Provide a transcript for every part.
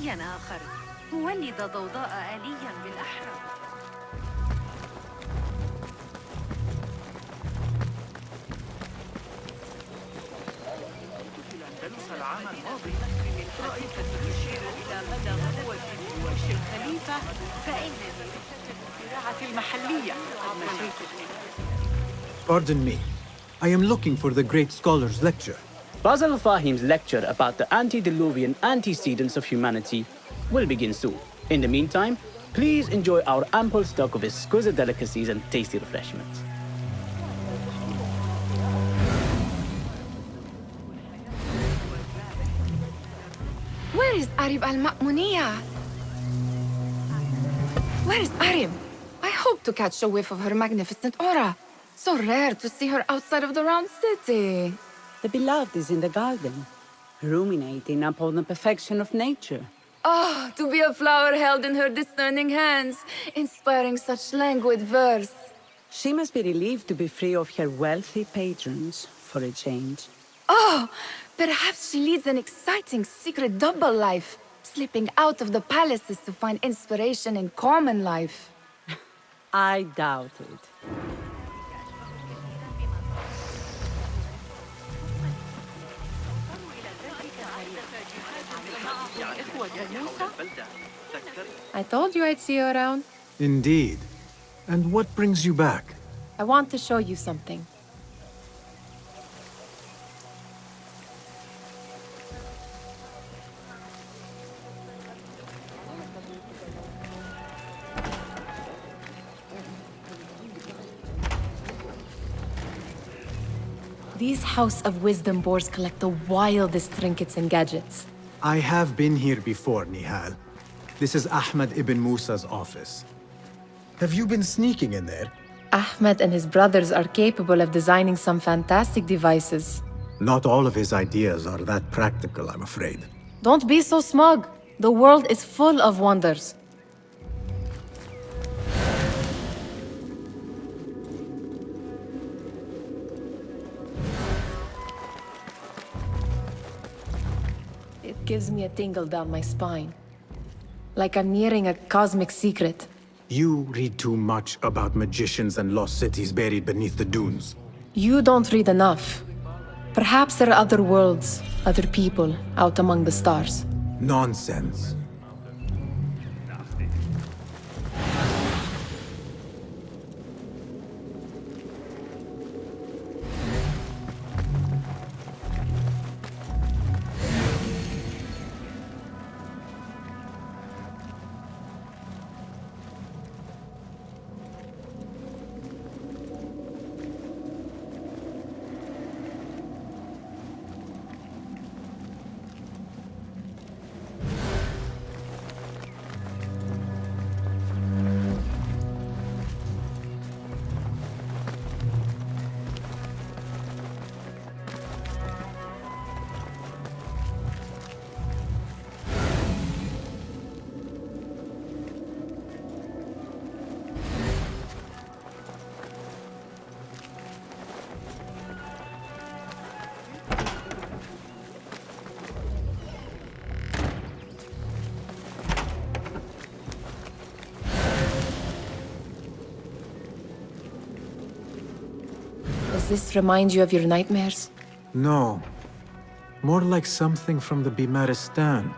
عملياً آخر مولد ضوضاء آلياً بالأحرى. في الأندلس العام الماضي رأيت تشير إلى مدى قوة جيوش الخليفة فإنني رشدت الزراعة المحلية. Pardon me. I am looking for the great scholar's lecture. Basil Fahim's lecture about the antediluvian antecedents of humanity will begin soon. In the meantime, please enjoy our ample stock of exquisite delicacies and tasty refreshments. Where is Arib al-Ma'muniyya? Where is Arib? I hope to catch a whiff of her magnificent aura. So rare to see her outside of the round city. The beloved is in the garden, ruminating upon the perfection of nature. Ah, to be a flower held in her discerning hands, inspiring such languid verse. She must be relieved to be free of her wealthy patrons, for a change. Oh, perhaps she leads an exciting secret double life, slipping out of the palaces to find inspiration in common life. I doubt it. I told you I'd see you around. Indeed. And what brings you back? I want to show you something. These House of Wisdom boards collect the wildest trinkets and gadgets. I have been here before, Nihal. This is Ahmed ibn Musa's office. Have you been sneaking in there? Ahmed and his brothers are capable of designing some fantastic devices. Not all of his ideas are that practical, I'm afraid. Don't be so smug. The world is full of wonders. It gives me a tingle down my spine. Like I'm nearing a cosmic secret. You read too much about magicians and lost cities buried beneath the dunes. You don't read enough. Perhaps there are other worlds, other people, out among the stars. Nonsense. Does this remind you of your nightmares? No. More like something from the Bimaristan.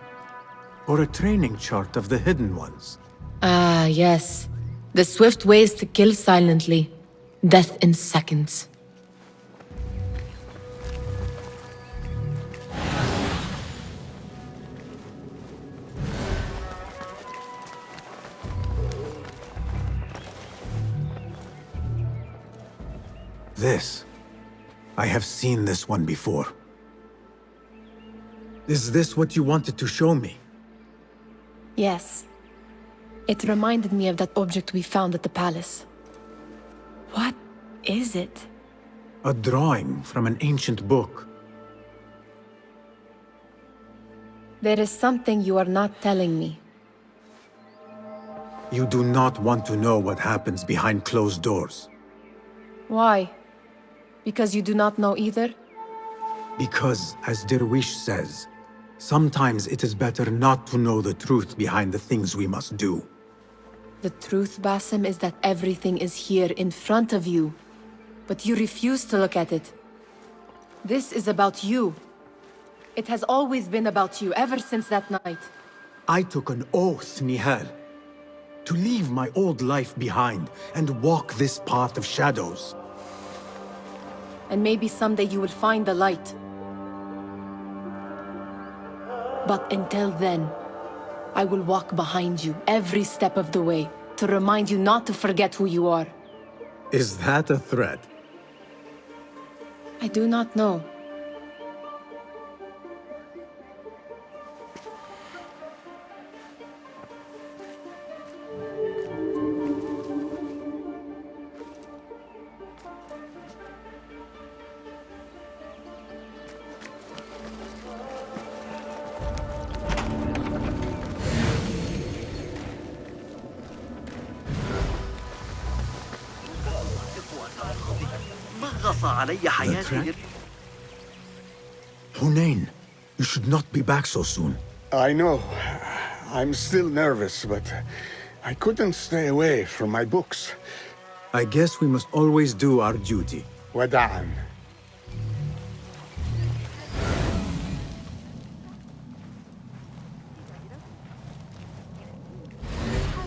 Or a training chart of the Hidden Ones. Ah, yes. The swift ways to kill silently. Death in seconds. This. I have seen this one before. Is this what you wanted to show me? Yes. It reminded me of that object we found at the palace. What is it? A drawing from an ancient book. There is something you are not telling me. You do not want to know what happens behind closed doors. Why? Because you do not know either? Because, as Derwish says, Sometimes it is better not to know the truth behind the things we must do. The truth, Basim, is that everything is here in front of you. But you refuse to look at it. This is about you. It has always been about you, ever since that night. I took an oath, Nihal, to leave my old life behind and walk this path of shadows. And maybe someday you will find the light. But until then, I will walk behind you every step of the way to remind you not to forget who you are. Is that a threat? I do not know. The threat? Hunain, you should not be back so soon. I know. I'm still nervous, but I couldn't stay away from my books. I guess we must always do our duty. Wada'an.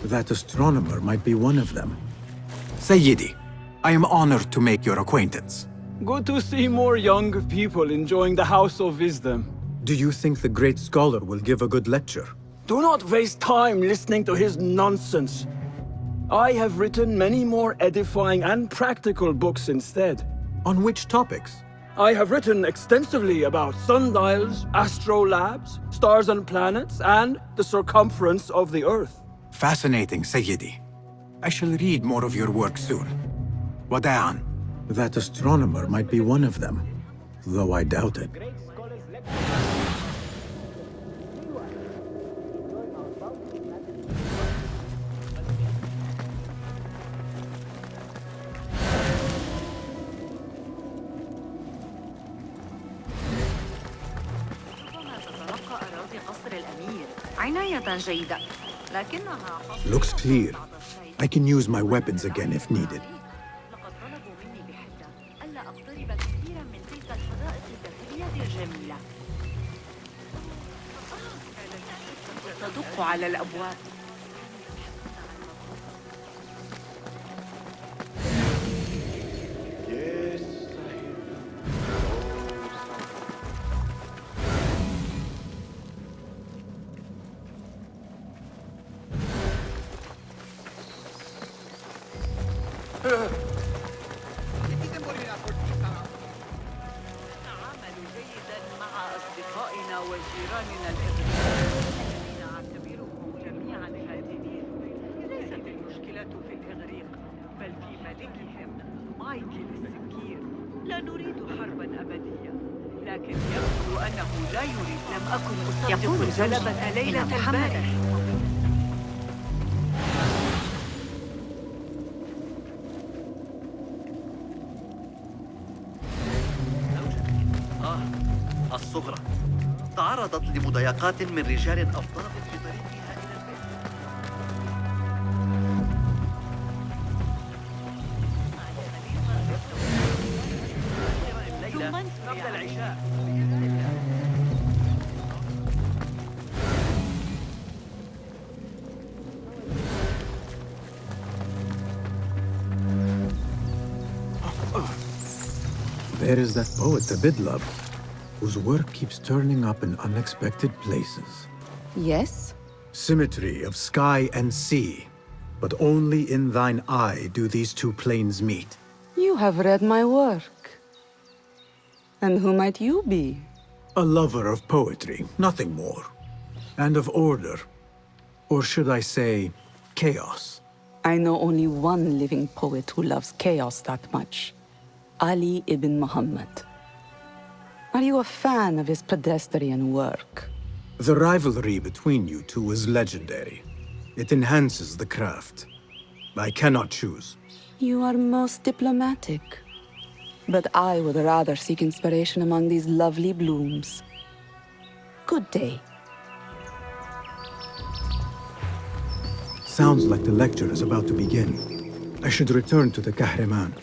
That astronomer might be one of them. Sayyidi, I am honored to make your acquaintance. Good to see more young people enjoying the House of Wisdom. Do you think the great scholar will give a good lecture? Do not waste time listening to his nonsense. I have written many more edifying and practical books instead. On which topics? I have written extensively about sundials, astrolabes, stars and planets, and the circumference of the Earth. Fascinating, Sayyidi. I shall read more of your work soon. Wada'an. That astronomer might be one of them, though I doubt it. Looks clear. I can use my weapons again if needed. تدق على الأبواب. نعمل جيدا مع أصدقائنا وجيراننا الذين نعتبرهم جميعا هادئين. ليست المشكلة في الإغريق بل في ملكهم مايكل السكير. لا نريد حربا أبدية لكن يبدو أنه لا يريد. لم أكن أصدق الغلبة ليلة البارح. الصغرى تعرضت لمضايقات من رجال أفضل في طريقها إلى البيت. الليلة قبل العشاء. There is that poet, the Bidlab, whose work keeps turning up in unexpected places. Yes? Symmetry of sky and sea, but only in thine eye do these two planes meet. You have read my work. And who might you be? A lover of poetry, nothing more. And of order. Or should I say, chaos. I know only one living poet who loves chaos that much. Ali ibn Muhammad. Are you a fan of his pedestrian work? The rivalry between you two is legendary. It enhances the craft. I cannot choose. You are most diplomatic. But I would rather seek inspiration among these lovely blooms. Good day. Sounds like the lecture is about to begin. I should return to the Kahraman.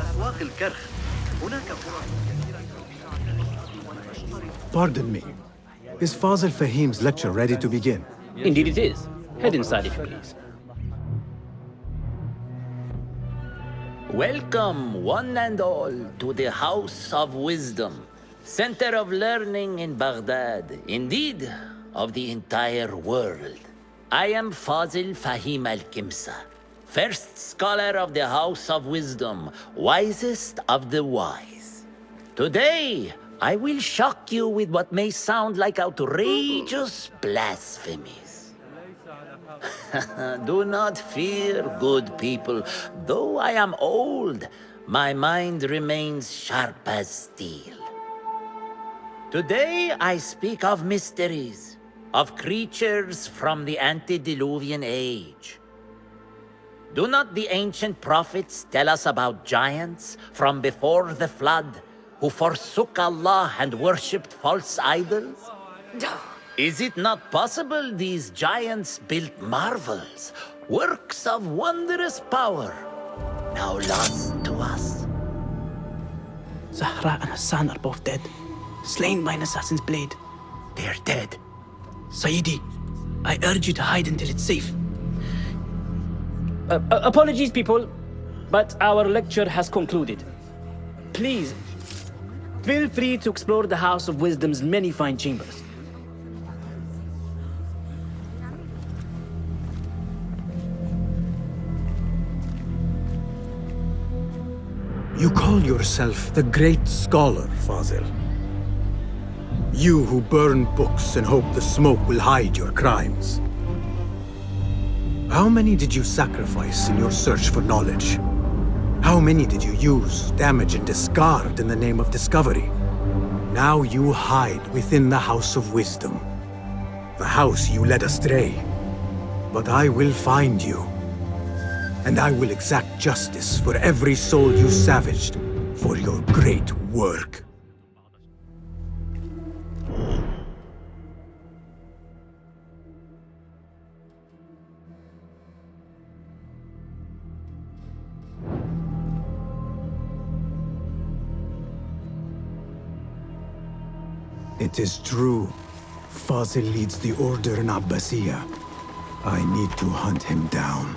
أسواق الكرخ هناك فرص. Pardon me. Is Fazil Fahim's lecture ready to begin? Indeed it is. Head inside if you please. Welcome, one and all, to the House of Wisdom, center of learning in Baghdad, indeed, of the entire world. I am Fazil Fahim al-Kimsa, first scholar of the House of Wisdom, wisest of the wise. Today, I will shock you with what may sound like outrageous blasphemies. Do not fear, good people. Though I am old, my mind remains sharp as steel. Today I speak of mysteries, of creatures from the antediluvian age. Do not the ancient prophets tell us about giants from before the flood who forsook Allah and worshipped false idols? Is it not possible these giants built marvels, works of wondrous power, now lost to us? Zahra and Hassan are both dead, slain by an assassin's blade. They are dead. Sayyidi, I urge you to hide until it's safe. Apologies, people, but our lecture has concluded. Please, feel free to explore the House of Wisdom's many fine chambers. You call yourself the great scholar, Fazil. You who burn books and hope the smoke will hide your crimes. How many did you sacrifice in your search for knowledge? How many did you use, damage, and discard in the name of discovery? Now you hide within the House of Wisdom. The house you led astray. But I will find you. And I will exact justice for every soul you savaged for your great work. It is true. Fazil leads the Order in Abbasiyah. I need to hunt him down.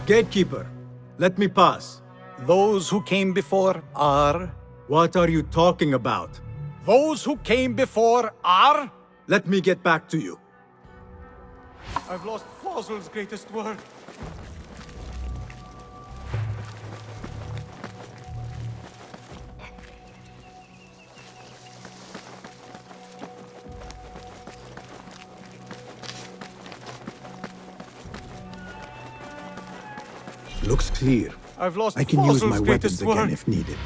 Gatekeeper, let me pass. Those who came before are... What are you talking about? Those who came before are... Let me get back to you. I've lost Fazil's greatest word. Looks clear. I've lost I can use Fazil's my greatest weapons again word. if needed.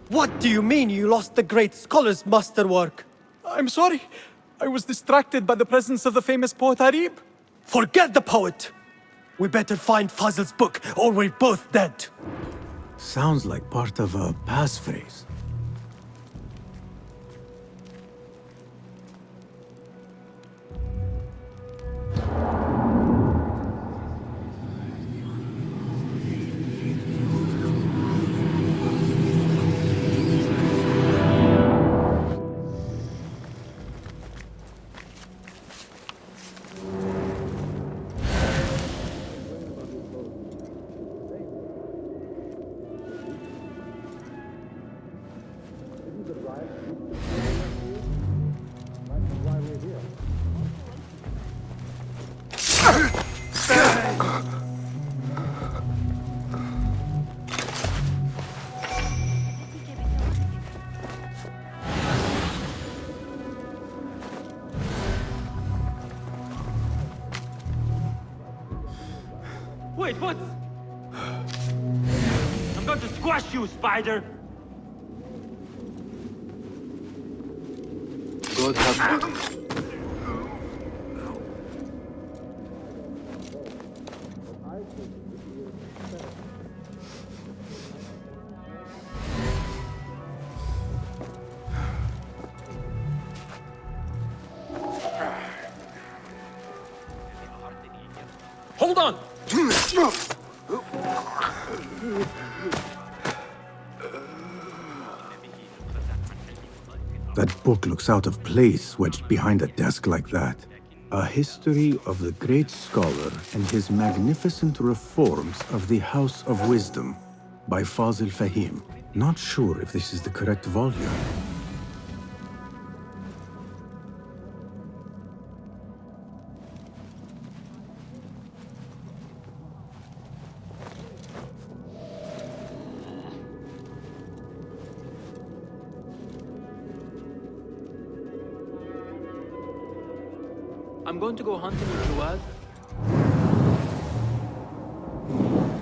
What do you mean you lost the great scholar's masterwork? I'm sorry. I was distracted by the presence of the famous poet Arib. Forget the poet! We better find Fazil's book, or we're both dead. Sounds like part of a passphrase. Wait, what? I'm going to squash you, spider! God have... Hold on! That book looks out of place wedged behind a desk like that. A history of the great scholar and his magnificent reforms of the House of Wisdom by Fazil Fahim. Not sure if this is the correct volume. I'm going to go hunting with Jawad.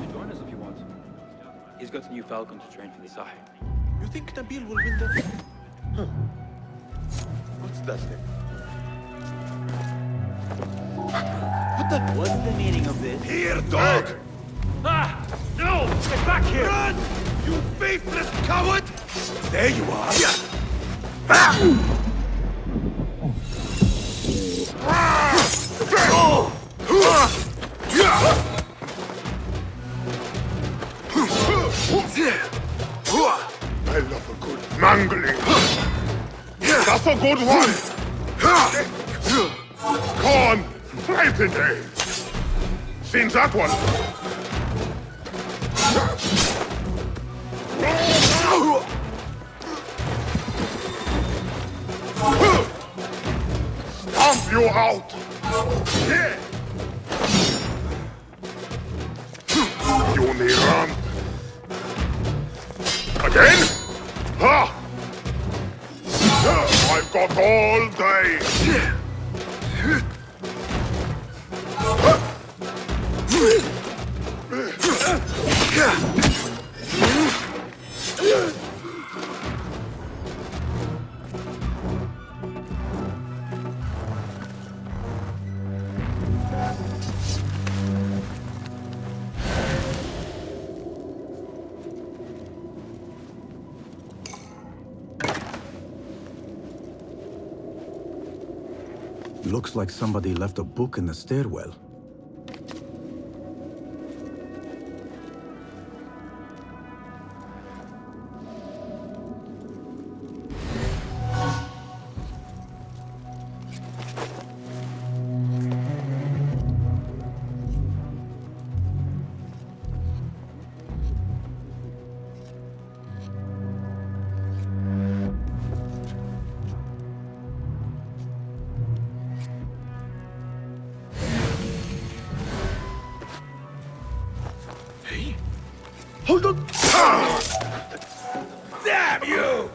You join us if you want. He's got a new falcon to train for the Sahih. You think Nabil will win the... Huh. What's that thing? What the... What's the meaning of this? Here, dog! Ah! No! Get back here! Run! You faithless coward! There you are! I love a good mangling. That's a good one. Come on, fight again. Seen that one. Stomp you out. Yeah. You need run. Again? Ha! I've got all day. Looks like somebody left a book in the stairwell. Hold on! Damn you!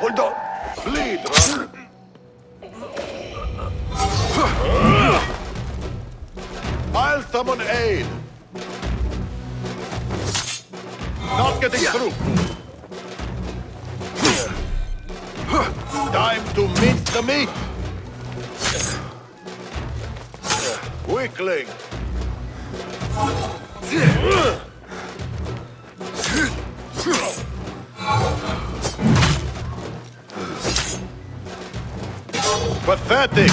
Hold on! Bleed, run! I'll summon aid! Not getting through! Time to mince the meat! Weakling! Pathetic!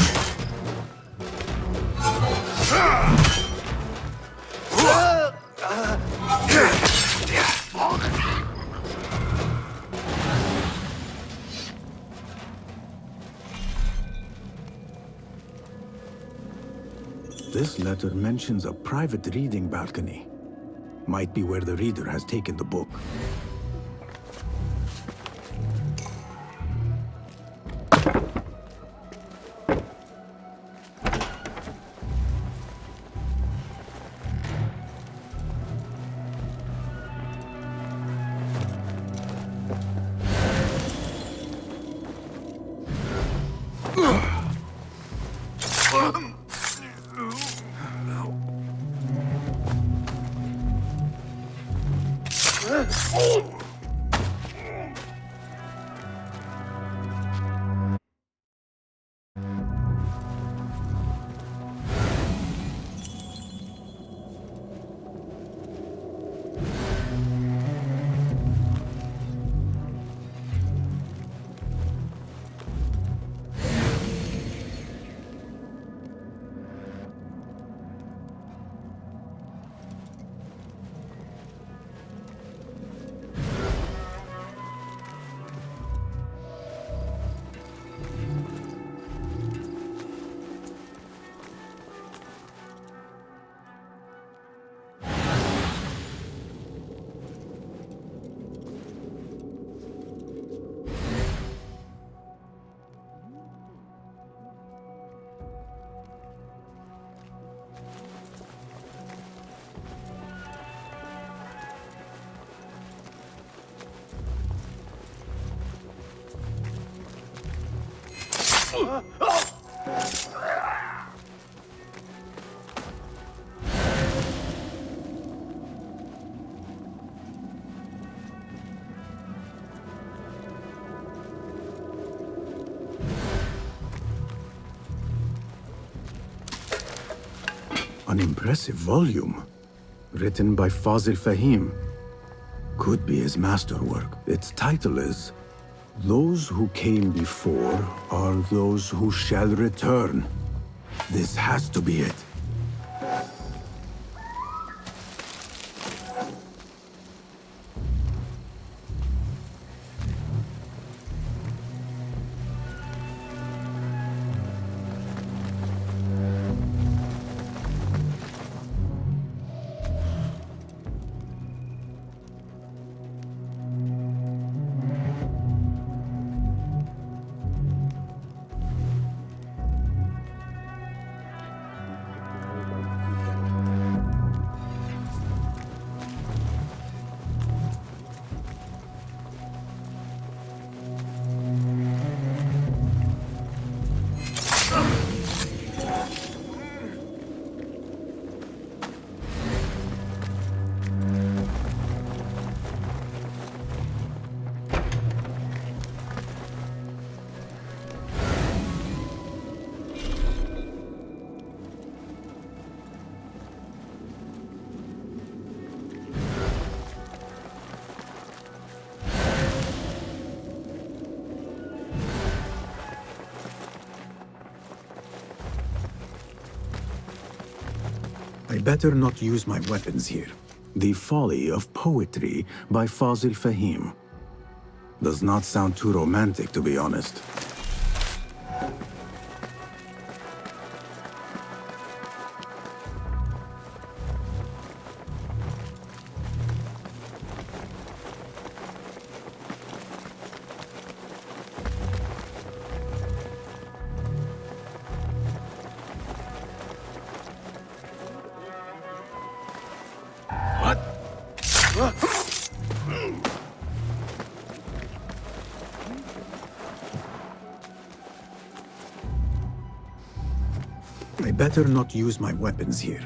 This letter mentions a private reading balcony. Might be where the reader has taken the book. An impressive volume, written by Fazil Fahim. Could be his masterwork. Its title is, "Those who came before are those who shall return." This has to be it. I better not use my weapons here. The Folly of Poetry by Fazil Fahim. Does not sound too romantic, to be honest. I better not use my weapons here.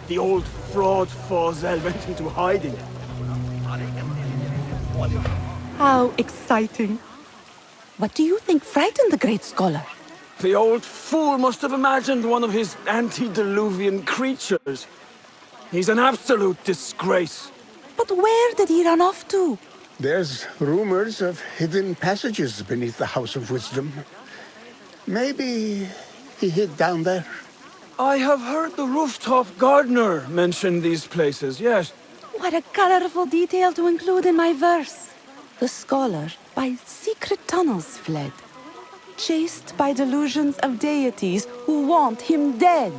The old fraud Fazil went into hiding. How exciting. What do you think frightened the great scholar? The old fool must have imagined one of his antediluvian creatures. He's an absolute disgrace. But where did he run off to? There's rumors of hidden passages beneath the House of Wisdom. Maybe he hid down there. I have heard the rooftop gardener mention these places, yes. What a colorful detail to include in my verse. The scholar by secret tunnels fled, chased by delusions of deities who want him dead.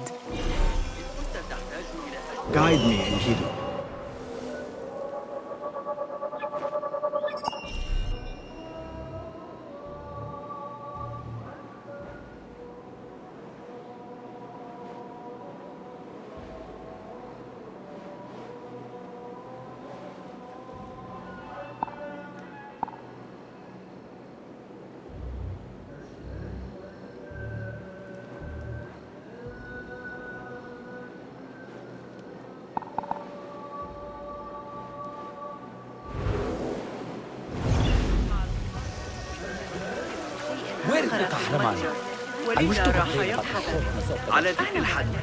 Guide me, Enkidu. ولذا راح يضحك على ذكر الحديث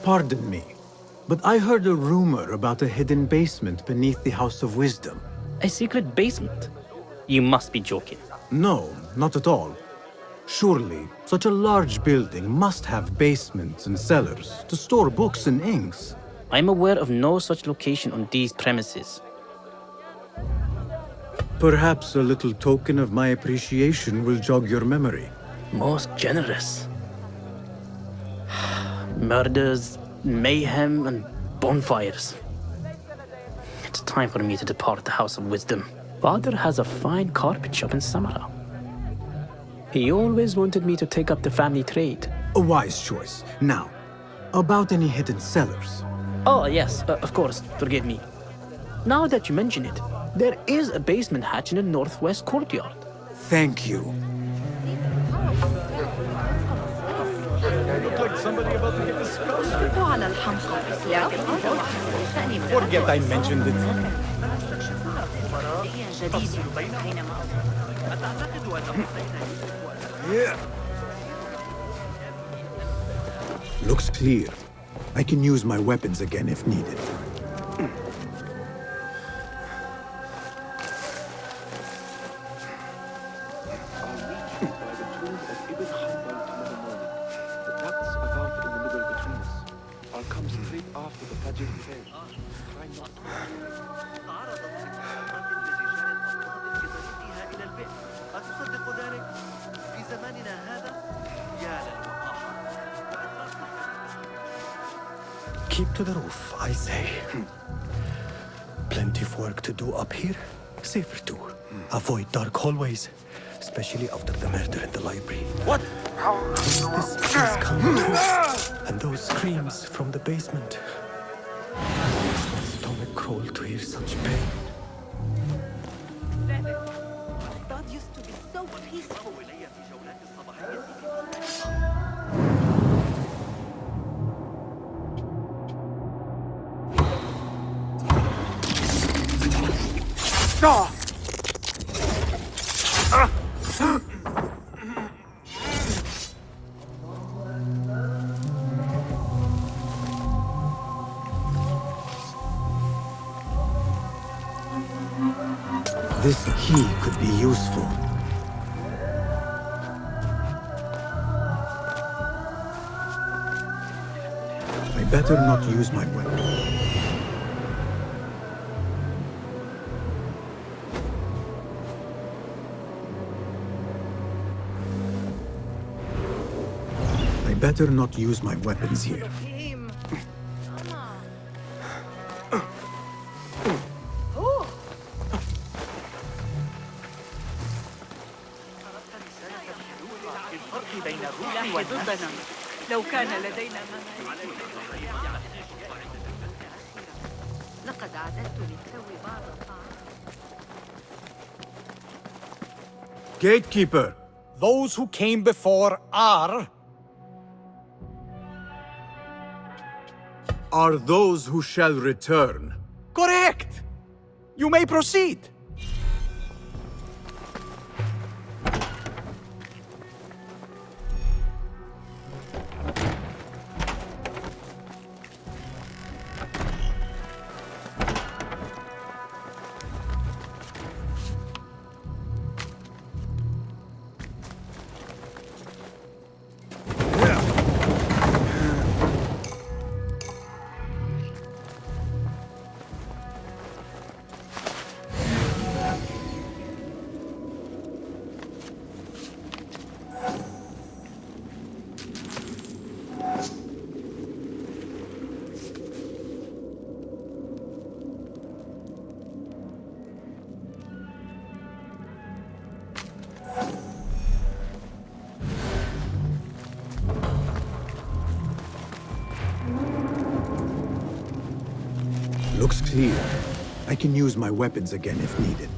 Pardon me, but I heard a rumor about a hidden basement beneath the House of Wisdom. A secret basement? You must be joking. No, not at all. Surely, such a large building must have basements and cellars to store books and inks. I'm aware of no such location on these premises. Perhaps a little token of my appreciation will jog your memory. Most generous. Murders, mayhem, and bonfires. It's time for me to depart the House of Wisdom. Father has a fine carpet shop in Samara. He always wanted me to take up the family trade. A wise choice. Now, about any hidden cellars. Oh, yes, of course, forgive me. Now that you mention it, there is a basement hatch in the northwest courtyard. Thank you. Look like somebody about to get disgusted. Forget I mentioned it. Looks clear. I can use my weapons again if needed. Keep to the roof, I say. Plenty of work to do up here. Safer too. Avoid dark hallways, especially after the murder in the library. What? This place come to? And those screams from the basement. My stomach crawled to hear such pain. Baghdad used to be so peaceful. This key could be useful. I better not use my weapon. I better not use my weapons here. لو كان لدينا لقد عددت للتو بعض الطعام. Gatekeeper! Those who came before are those who shall return. correct. You may proceed. Looks clear. I can use my weapons again if needed.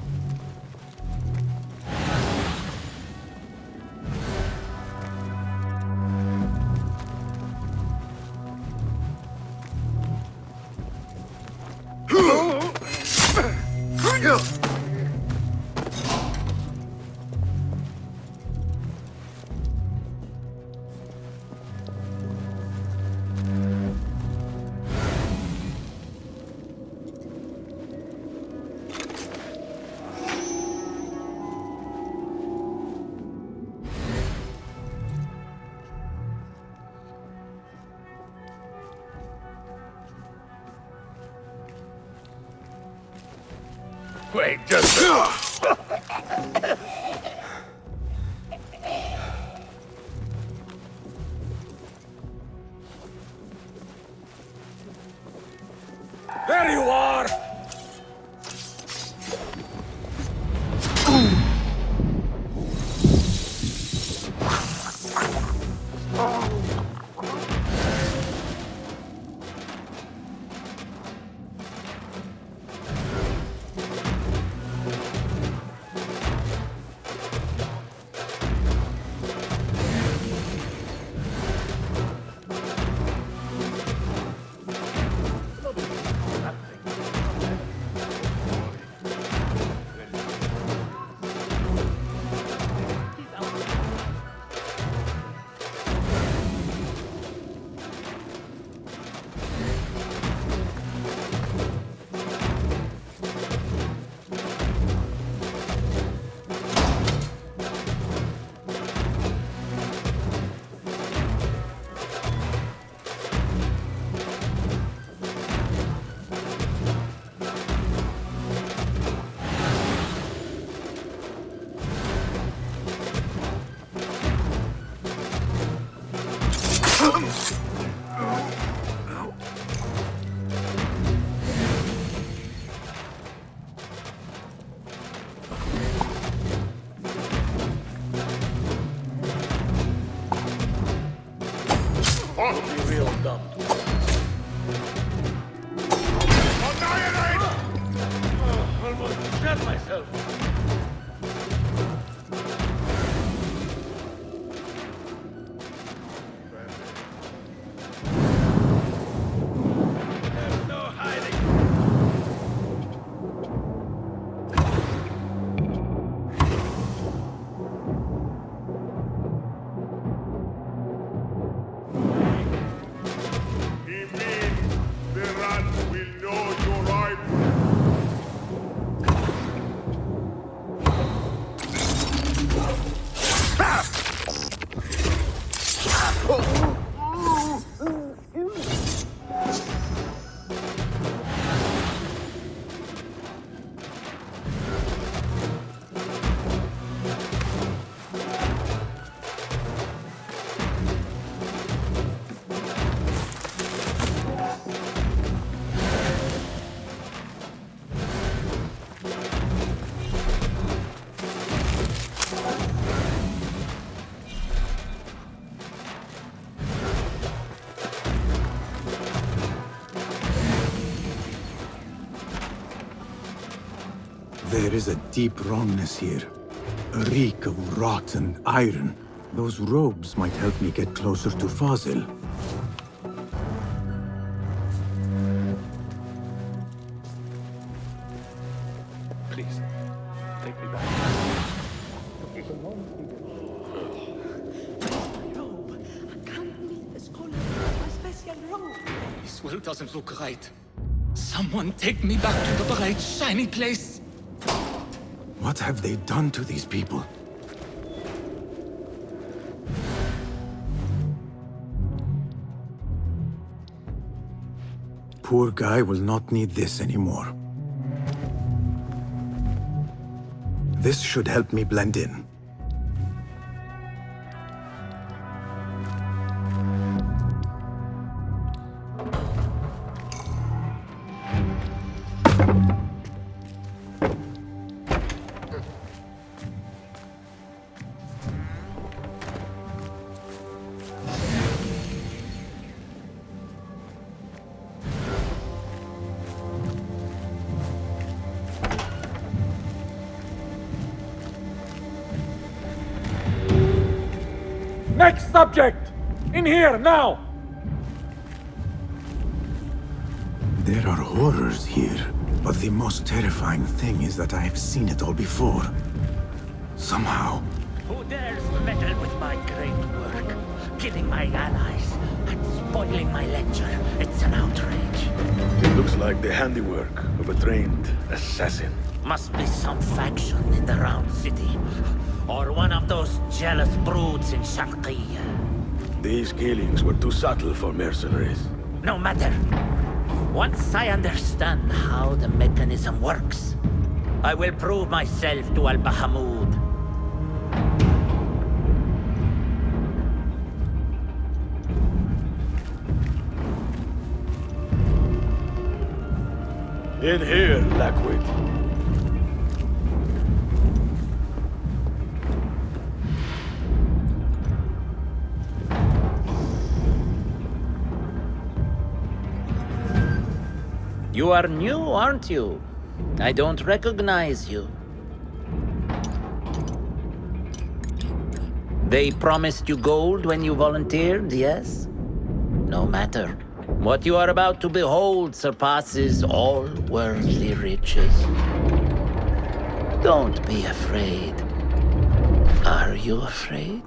Wait, just... There you are! There is a deep wrongness here. A reek of rotten iron. Those robes might help me get closer to Fazil. Please, take me back. This will doesn't look right. Someone take me back to the bright, shiny place. What have they done to these people? Poor guy will not need this anymore. This should help me blend in. Next subject! In here, now! There are horrors here, but the most terrifying thing is that I have seen it all before. Somehow. Who dares meddle with my great work? Killing my allies and spoiling my lecture. It's an outrage. It looks like the handiwork of a trained assassin. Must be some faction in the Round City. Or one of those jealous broods in Sharqiyya. These killings were too subtle for mercenaries. No matter. Once I understand how the mechanism works, I will prove myself to Al-Bahamud. In here, Lackwit. You are new, aren't you? I don't recognize you. They promised you gold when you volunteered, yes? No matter. What you are about to behold surpasses all worldly riches. Don't be afraid. Are you afraid?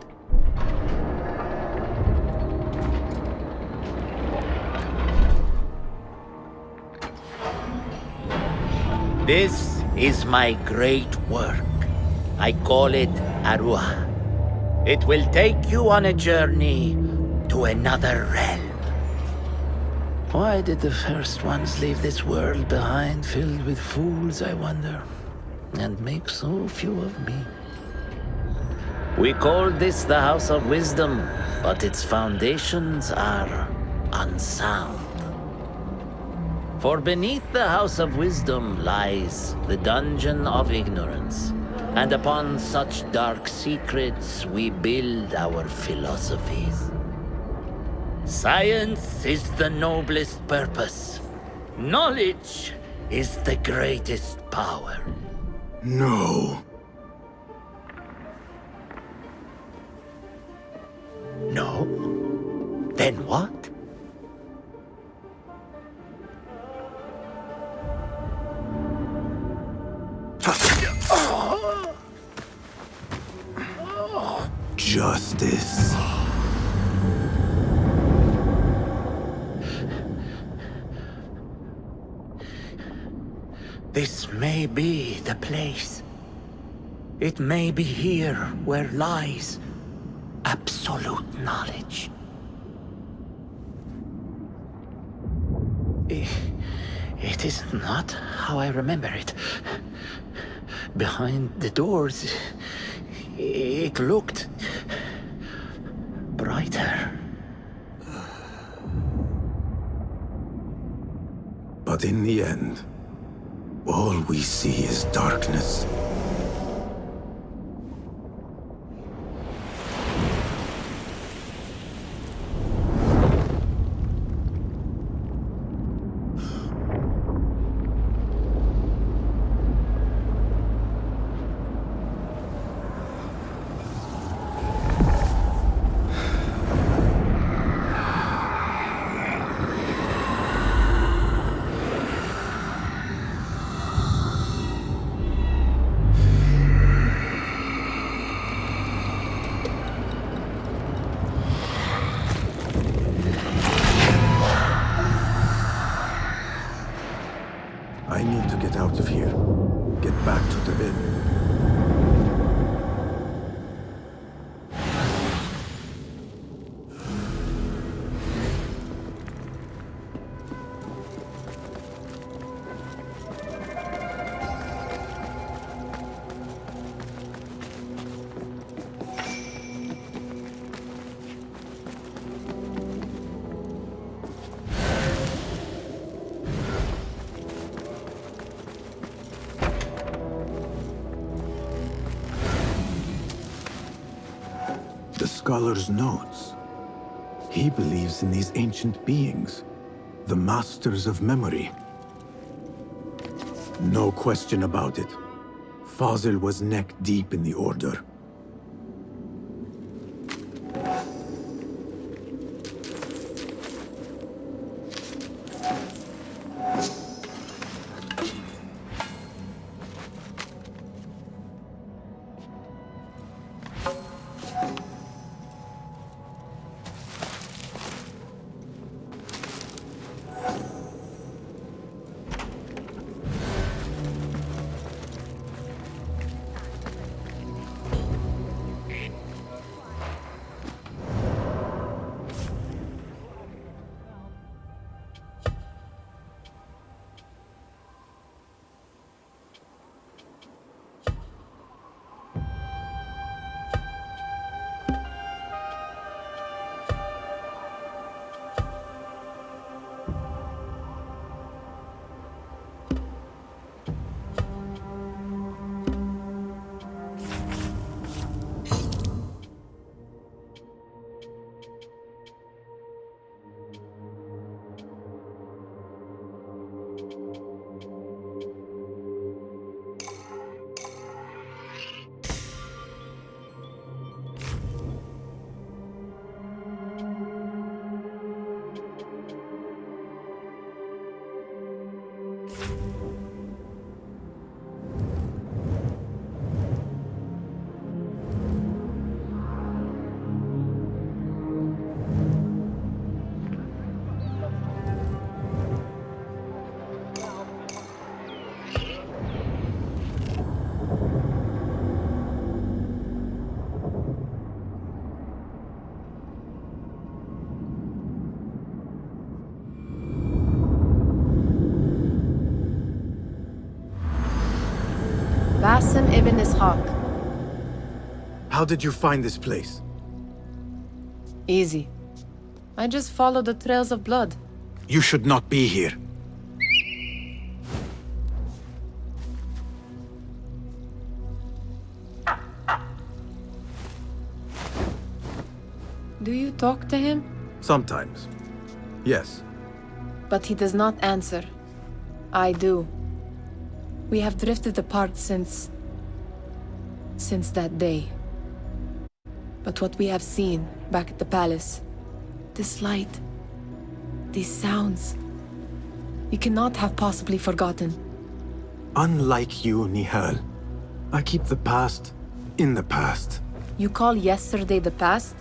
This is my great work. I call it Arwah. It will take you on a journey to another realm. Why did the first ones leave this world behind, filled with fools, I wonder, and make so few of me? We called this the House of Wisdom, but its foundations are unsound. For beneath the House of Wisdom lies the Dungeon of Ignorance, and upon such dark secrets we build our philosophies. Science is the noblest purpose. Knowledge is the greatest power. No. No? Then what? Justice. This may be the place. It may be here where lies absolute knowledge. It is not how I remember it. Behind the doors, it looked brighter. But in the end, all we see is darkness. I need to get out of here. Get back to the bin. The scholar's notes. He believes in these ancient beings, the masters of memory. No question about it. Fazil was neck deep in the Order. Basim ibn Ishaq. How did you find this place? Easy. I just follow the trails of blood. You should not be here. Do you talk to him? Sometimes. Yes. But he does not answer. I do. We have drifted apart since that day. But what we have seen back at the palace, this light, these sounds, you cannot have possibly forgotten. Unlike you, Nihal, I keep the past in the past. You call yesterday the past?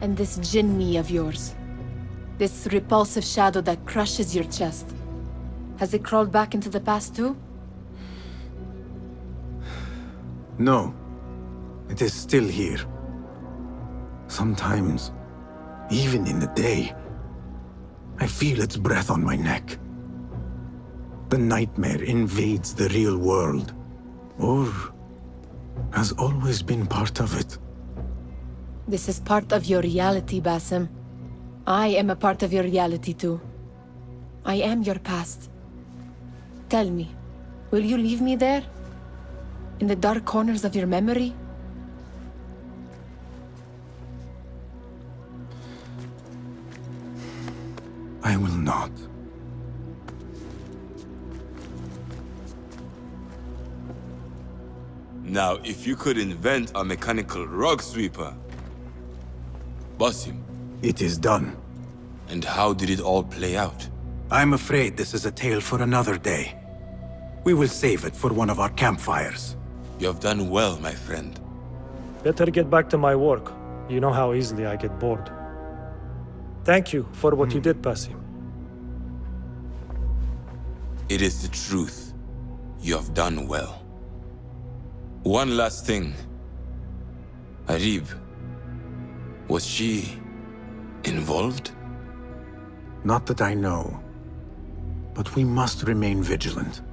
And this jinni of yours, this repulsive shadow that crushes your chest, has it crawled back into the past too? No. It is still here. Sometimes, even in the day, I feel its breath on my neck. The nightmare invades the real world, or has always been part of it. This is part of your reality, Basim. I am a part of your reality too. I am your past. Tell me, will you leave me there? In the dark corners of your memory? I will not. Now, if you could invent a mechanical rug sweeper... Basim. It is done. And how did it all play out? I'm afraid this is a tale for another day. We will save it for one of our campfires. You have done well, my friend. Better get back to my work. You know how easily I get bored. Thank you for what you did, Basim. It is the truth. You have done well. One last thing. Arib, was she involved? Not that I know. But we must remain vigilant.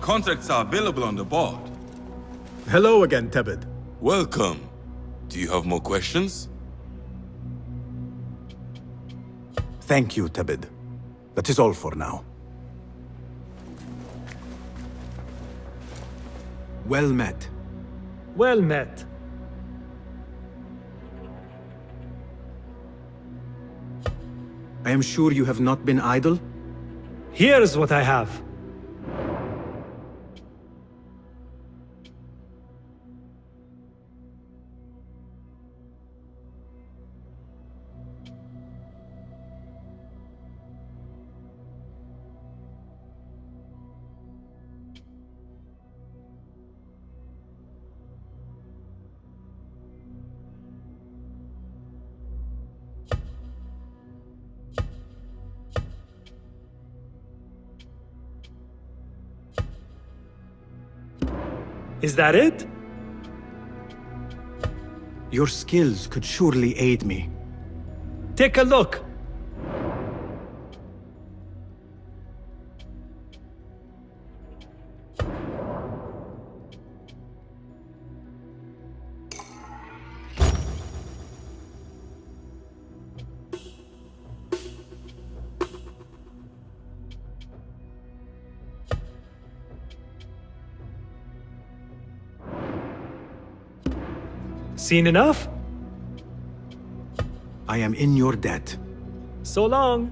Contracts are available on the board. Hello again, Tebed. Welcome. Do you have more questions? Thank you, Tebed. That is all for now. Well met. Well met. I am sure you have not been idle? Here's what I have. Is that it? Your skills could surely aid me. Take a look. Seen enough? I am in your debt. So long.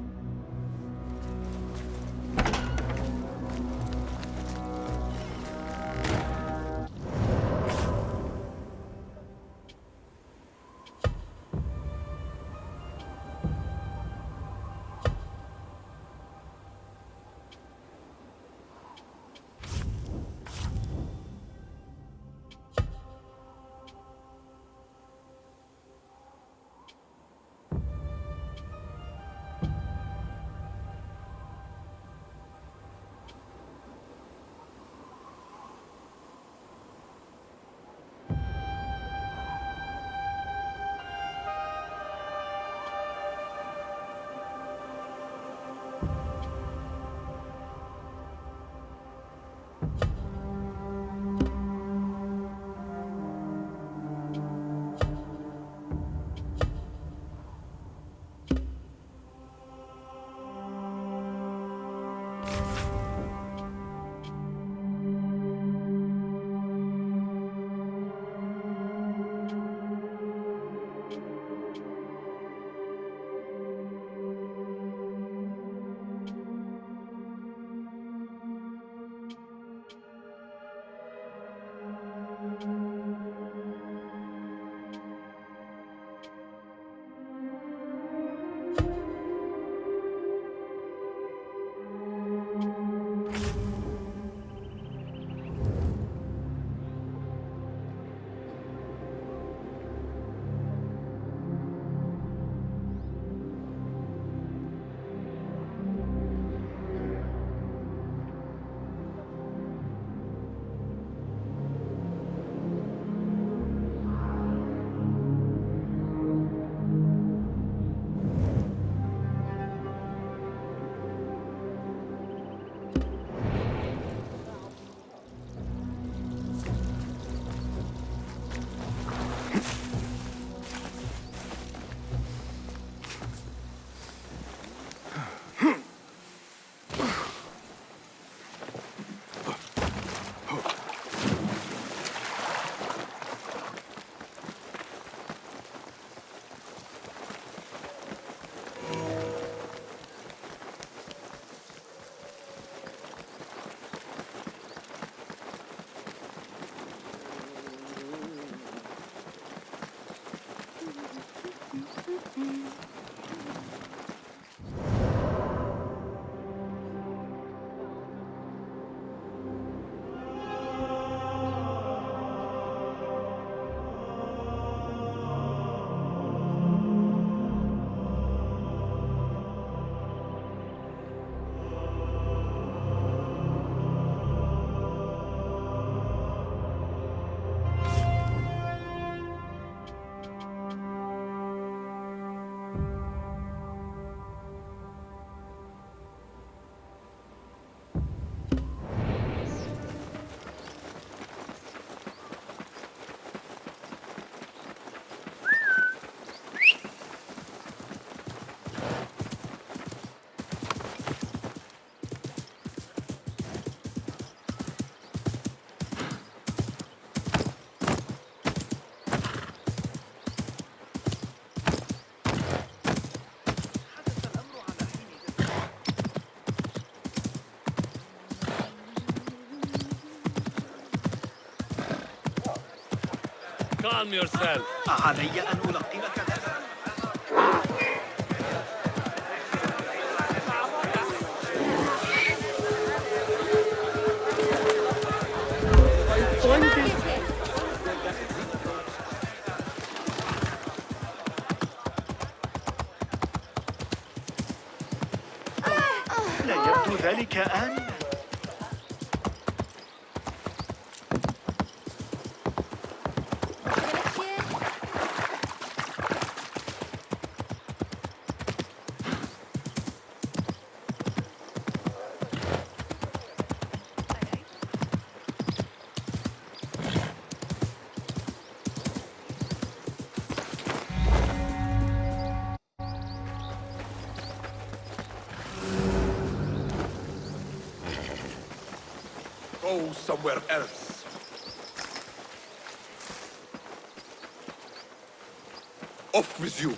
Calm yourself. علي أن ألقنك درسا. لا يبدو ذلك آمنا. Go somewhere else. Off with you.